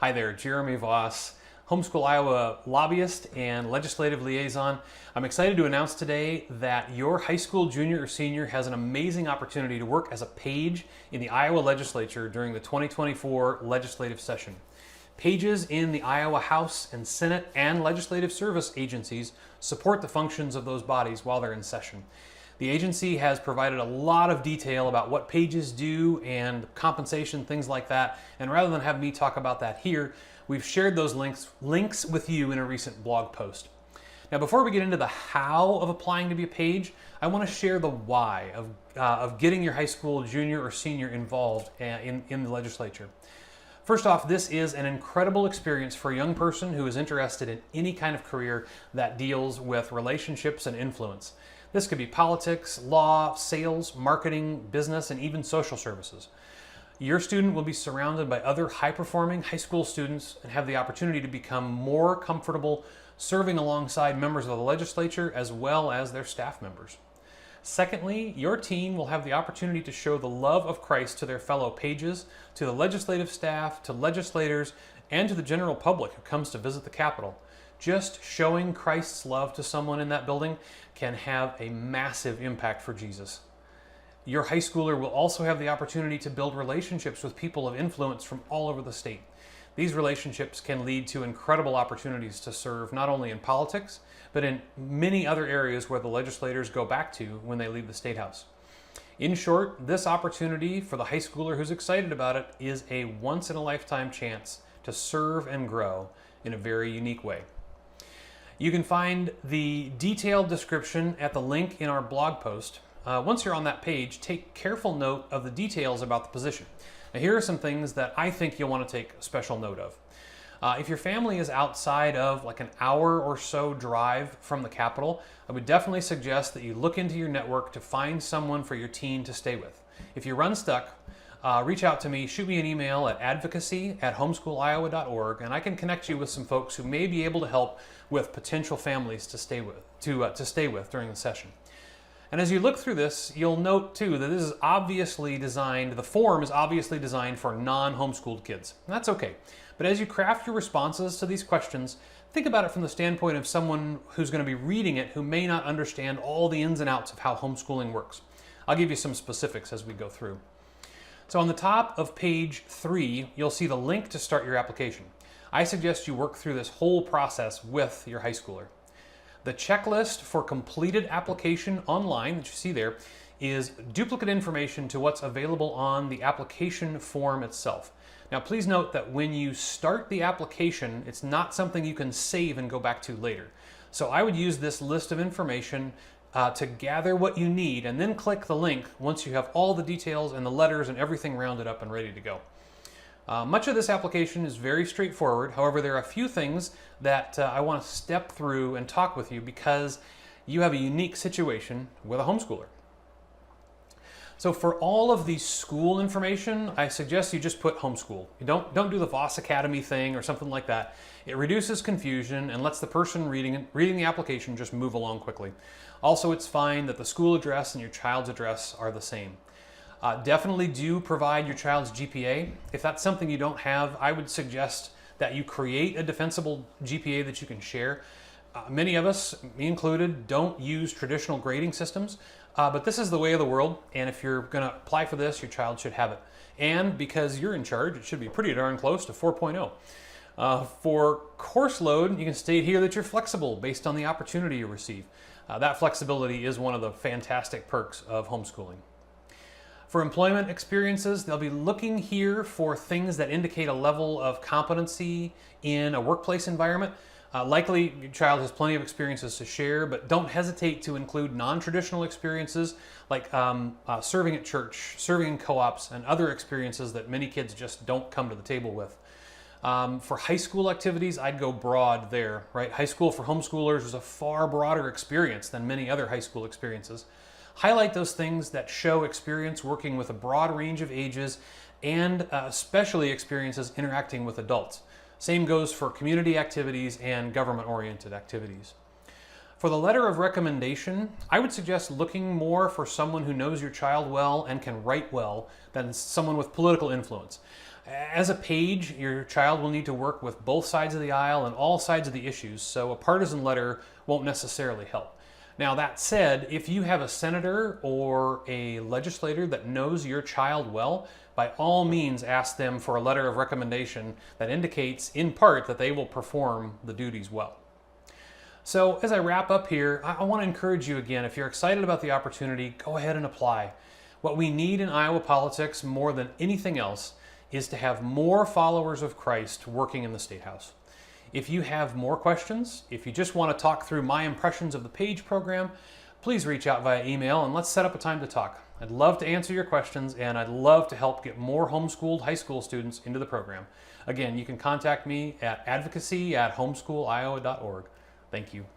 Hi there, Jeremy Voss, Homeschool Iowa Lobbyist and Legislative Liaison. I'm excited to announce today that your high school junior or senior has an amazing opportunity to work as a page in the Iowa Legislature during the 2024 legislative session. Pages in the Iowa House and Senate and legislative service agencies support the functions of those bodies while they're in session. The agency has provided a lot of detail about what pages do and compensation, things like that. And rather than have me talk about that here, we've shared those links with you in a recent blog post. Now, before we get into the how of applying to be a page, I want to share the why of getting your high school junior or senior involved in the legislature. First off, this is an incredible experience for a young person who is interested in any kind of career that deals with relationships and influence. This could be politics, law, sales, marketing, business, and even social services. Your student will be surrounded by other high-performing high school students and have the opportunity to become more comfortable serving alongside members of the legislature as well as their staff members. Secondly, your team will have the opportunity to show the love of Christ to their fellow pages, to the legislative staff, to legislators, and to the general public who comes to visit the Capitol. Just showing Christ's love to someone in that building can have a massive impact for Jesus. Your high schooler will also have the opportunity to build relationships with people of influence from all over the state. These relationships can lead to incredible opportunities to serve not only in politics, but in many other areas where the legislators go back to when they leave the State House. In short, this opportunity for the high schooler who's excited about it is a once-in-a-lifetime chance to serve and grow in a very unique way. You can find the detailed description at the link in our blog post. Once you're on that page, take careful note of the details about the position. Now, here are some things that I think you'll want to take special note of. If your family is outside of like an hour or so drive from the Capitol, I would definitely suggest that you look into your network to find someone for your teen to stay with. If you're unstuck, reach out to me, shoot me an email at advocacy@homeschooliowa.org, and I can connect you with some folks who may be able to help with potential families to stay with during the session. And as you look through this, you'll note too that this is obviously designed, the form is obviously designed for non-homeschooled kids. And that's okay. But as you craft your responses to these questions, think about it from the standpoint of someone who's going to be reading it who may not understand all the ins and outs of how homeschooling works. I'll give you some specifics as we go through. So on the top of page 3, you'll see the link to start your application. I suggest you work through this whole process with your high schooler. The checklist for completed application online that you see there is duplicate information to what's available on the application form itself. Now, please note that when you start the application, it's not something you can save and go back to later. So I would use this list of information to gather what you need and then click the link once you have all the details and the letters and everything rounded up and ready to go. Much of this application is very straightforward. However, there are a few things that I want to step through and talk with you because you have a unique situation with a homeschooler. So for all of the school information, I suggest you just put homeschool. You don't do the Voss Academy thing or something like that. It reduces confusion and lets the person reading the application just move along quickly. Also, it's fine that the school address and your child's address are the same. Definitely do provide your child's GPA. If that's something you don't have, I would suggest that you create a defensible GPA that you can share. Many of us, me included, don't use traditional grading systems, but this is the way of the world, and if you're going to apply for this, your child should have it. And because you're in charge, it should be pretty darn close to 4.0. For course load, you can state here that you're flexible based on the opportunity you receive. That flexibility is one of the fantastic perks of homeschooling. For employment experiences, they'll be looking here for things that indicate a level of competency in a workplace environment. Likely, your child has plenty of experiences to share, but don't hesitate to include non-traditional experiences like serving at church, serving in co-ops, and other experiences that many kids just don't come to the table with. For high school activities, I'd go broad there, right? High school for homeschoolers is a far broader experience than many other high school experiences. Highlight those things that show experience working with a broad range of ages and especially experiences interacting with adults. Same goes for community activities and government-oriented activities. For the letter of recommendation, I would suggest looking more for someone who knows your child well and can write well than someone with political influence. As a page, your child will need to work with both sides of the aisle and all sides of the issues, so a partisan letter won't necessarily help. Now, that said, if you have a senator or a legislator that knows your child well, by all means ask them for a letter of recommendation that indicates, in part, that they will perform the duties well. So as I wrap up here, I want to encourage you again, if you're excited about the opportunity, go ahead and apply. What we need in Iowa politics more than anything else is to have more followers of Christ working in the State House. If you have more questions, if you just want to talk through my impressions of the PAGE program, please reach out via email and let's set up a time to talk. I'd love to answer your questions, and I'd love to help get more homeschooled high school students into the program. Again, you can contact me at advocacy@homeschooliowa.org. Thank you.